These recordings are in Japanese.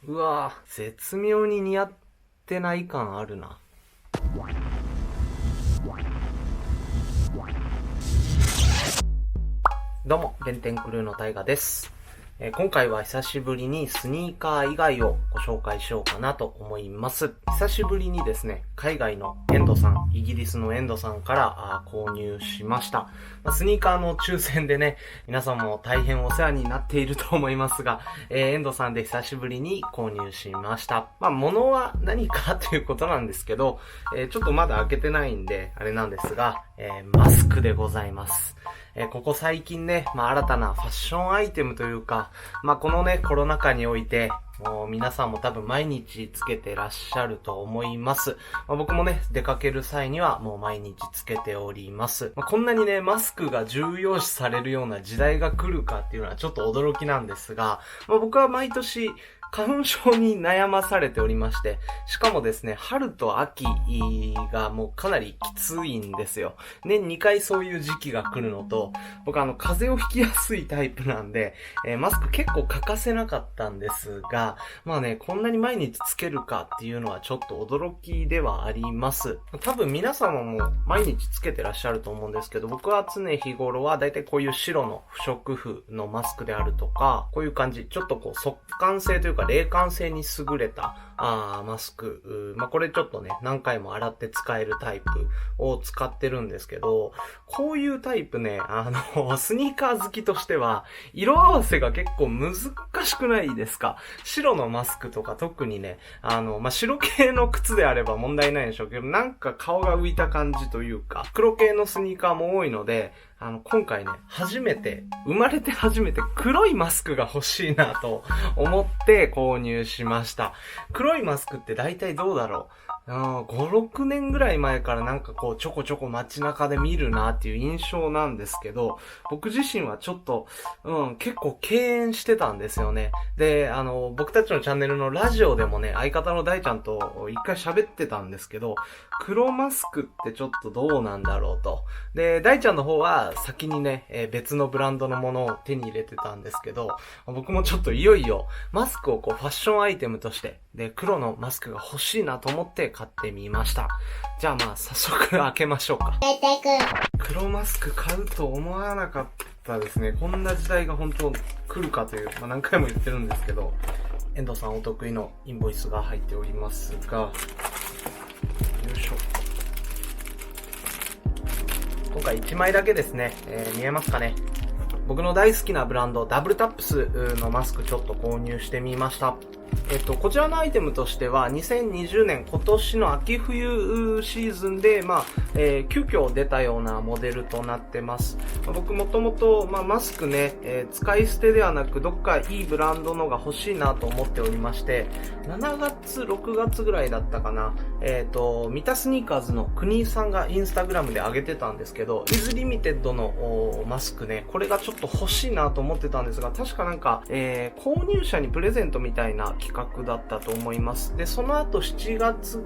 うわぁ、絶妙に似合ってない感あるな。どうも、弁天クルーのタイガです。今回は久しぶりにスニーカー以外をご紹介しようかなと思います。久しぶりにですね、海外のエンドさん、イギリスのエンドさんから購入しました。スニーカーの抽選でね、皆さんも大変お世話になっていると思いますが、エンドさんで久しぶりに購入しました。物は何かということなんですけど、ちょっとまだ開けてないんで、あれなんですが、マスクでございます。ここ最近ね、新たなファッションアイテムというか、このね、コロナ禍において、もう皆さんも多分毎日つけてらっしゃると思います。僕もね、出かける際にはもう毎日つけております。こんなにね、マスクが重要視されるような時代が来るかっていうのはちょっと驚きなんですが、僕は毎年、花粉症に悩まされておりまして、しかもですね、春と秋がもうかなりきついんですよ。年2回そういう時期が来るのと、僕風邪をひきやすいタイプなんで、マスク結構欠かせなかったんですが、こんなに毎日つけるかっていうのはちょっと驚きではあります。多分皆様も毎日つけてらっしゃると思うんですけど、僕は常日頃はだいたいこういう白の不織布のマスクであるとか、こういう感じ、ちょっとこう速乾性というか冷感性に優れたマスク、これちょっとね何回も洗って使えるタイプを使ってるんですけど、こういうタイプね、スニーカー好きとしては色合わせが結構難しくないですか？白のマスクとか特にね、白系の靴であれば問題ないでしょうけど、なんか顔が浮いた感じというか、黒系のスニーカーも多いので、今回ね、生まれて初めて黒いマスクが欲しいなと思って購入しました。黒いマスクって大体どうだろう？5、6年ぐらい前からなんかこうちょこちょこ街中で見るなっていう印象なんですけど、僕自身はちょっと、結構敬遠してたんですよね。で、僕たちのチャンネルのラジオでもね、相方の大ちゃんと一回喋ってたんですけど、黒マスクってちょっとどうなんだろうと。で、大ちゃんの方は先にね、別のブランドのものを手に入れてたんですけど、僕もちょっといよいよマスクをこうファッションアイテムとして、で、黒のマスクが欲しいなと思って買ってみました。じゃあ早速開けましょうか。黒マスク買うと思わなかったですね。こんな時代が本当来るかという、何回も言ってるんですけど、遠藤さんお得意のインボイスが入っておりますが、よいしょ。今回1枚だけですね、見えますかね。僕の大好きなブランドダブルタップスのマスクちょっと購入してみました。こちらのアイテムとしては2020年今年の秋冬シーズンで急遽出たようなモデルとなってます。僕もともとマスクね、使い捨てではなくどっかいいブランドのが欲しいなと思っておりまして、7月6月ぐらいだったかな、ミタスニーカーズの国井さんがインスタグラムで上げてたんですけど、イズリミテッドのマスクね、これがちょっと欲しいなと思ってたんですが、確かなんか、購入者にプレゼントみたいな企画だったと思います。で、その後7月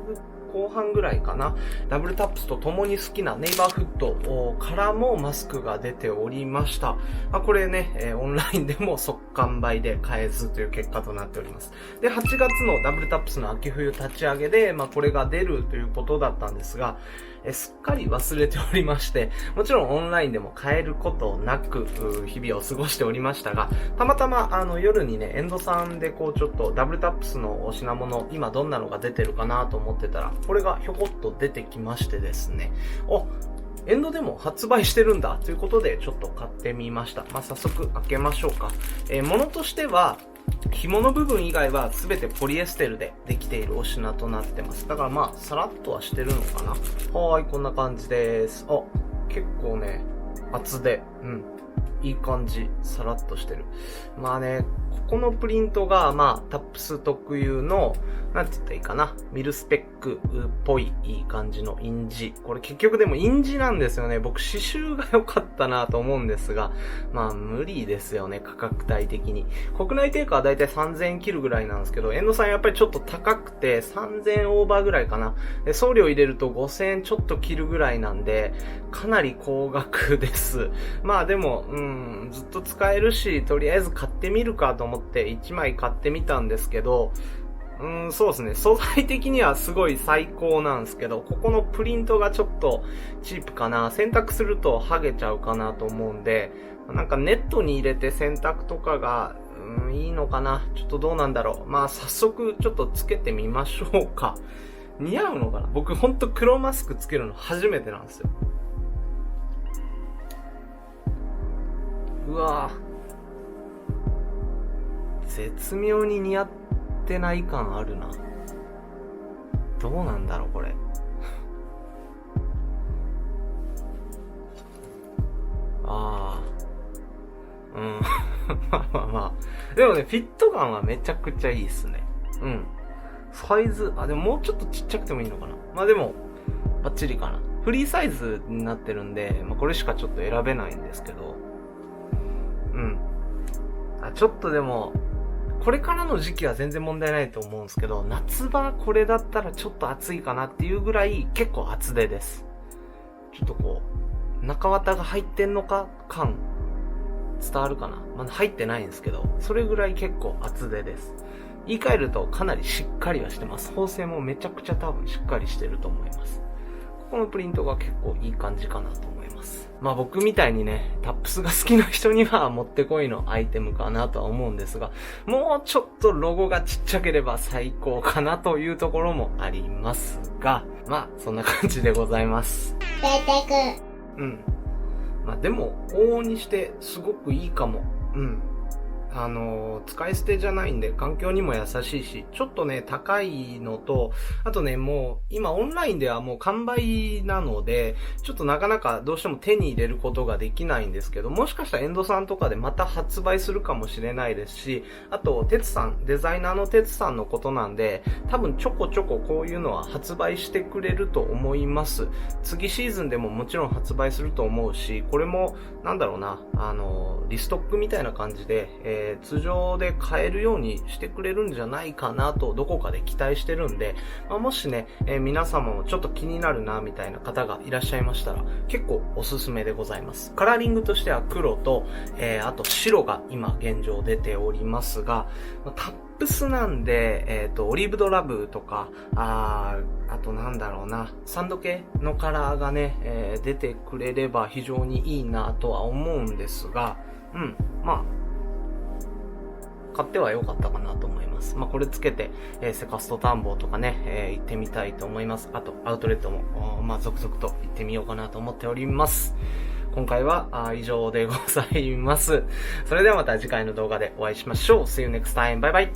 後半ぐらいかな、ダブルタップスと共に好きなネイバーフットからもマスクが出ておりました。これね、オンラインでも即完売で買えずという結果となっております。で、8月のダブルタップスの秋冬立ち上げで、これが出るということだったんですが、すっかり忘れておりまして、もちろんオンラインでも買えることなく日々を過ごしておりましたが、たまたま夜にね、エンドさんでこうちょっとダブルタップスのお品物、今どんなのが出てるかなと思ってたら、これがひょこっと出てきましてですね、エンドでも発売してるんだということでちょっと買ってみました。早速開けましょうか。物としては紐の部分以外は全てポリエステルでできているお品となってます。だからさらっとはしてるのかな。こんな感じです。結構ね、厚で、いい感じ、さらっとしてる。ここのプリントがタップス特有のなんて言ったらいいかな。ミルスペックっぽいいい感じの印字。これ結局でも印字なんですよね。僕刺繍が良かったなと思うんですが、まあ無理ですよね、価格帯的に。国内定価はだいたい3000円切るぐらいなんですけど、遠藤さんやっぱりちょっと高くて3000円オーバーぐらいかな。で、送料入れると5000円ちょっと切るぐらいなんで、かなり高額です。まあでも、ずっと使えるし、とりあえず買ってみるかと思って1枚買ってみたんですけど、そうですね。素材的にはすごい最高なんですけど、ここのプリントがちょっとチープかな。洗濯すると剥げちゃうかなと思うんで、なんかネットに入れて洗濯とかが、いいのかな。ちょっとどうなんだろう。まあ早速ちょっとつけてみましょうか。似合うのかな。僕ほんと黒マスクつけるの初めてなんですよ。うわぁ。絶妙に似合ってない感あるな。どうなんだろうこれ。まあまあまあ。でもね、フィット感はめちゃくちゃいいっすね。サイズ、でももうちょっとちっちゃくてもいいのかな。まあでも、バッチリかな。フリーサイズになってるんで、まあこれしかちょっと選べないんですけど。ちょっとでも、これからの時期は全然問題ないと思うんですけど、夏場これだったらちょっと暑いかなっていうぐらい結構厚手です。ちょっとこう、中綿が入ってんのか感伝わるかな。まだ入ってないんですけど、それぐらい結構厚手です。言い換えるとかなりしっかりはしてます。縫製もめちゃくちゃ多分しっかりしてると思います。ここのプリントが結構いい感じかなと思います。まあ僕みたいにね、タップスが好きな人にはもってこいのアイテムかなとは思うんですが、もうちょっとロゴがちっちゃければ最高かなというところもありますが、まあそんな感じでございます。まあでも、往々にしてすごくいいかも。使い捨てじゃないんで環境にも優しいし、ちょっとね、高いのと、あとね、もう今オンラインではもう完売なので、ちょっとなかなかどうしても手に入れることができないんですけど、もしかしたらエンドさんとかでまた発売するかもしれないですし、あと、テツさん、デザイナーのテツさんのことなんで、多分ちょこちょここういうのは発売してくれると思います。次シーズンでももちろん発売すると思うし、これも、なんだろうな、リストックみたいな感じで、通常で買えるようにしてくれるんじゃないかなとどこかで期待してるんで、もしね、皆様もちょっと気になるなみたいな方がいらっしゃいましたら結構おすすめでございます。カラーリングとしては黒と、あと白が今現状出ておりますが、タップスなんで、オリーブドラブとか、あとなんだろうな、サンド系のカラーがね、出てくれれば非常にいいなとは思うんですが、まあ、買っては良かったかなと思います。まあ、これつけて、セカスト探訪とかね、行ってみたいと思います。あと、アウトレットも、まあ、続々と行ってみようかなと思っております。今回は以上でございます。それではまた次回の動画でお会いしましょう。See you next time. バイバイ。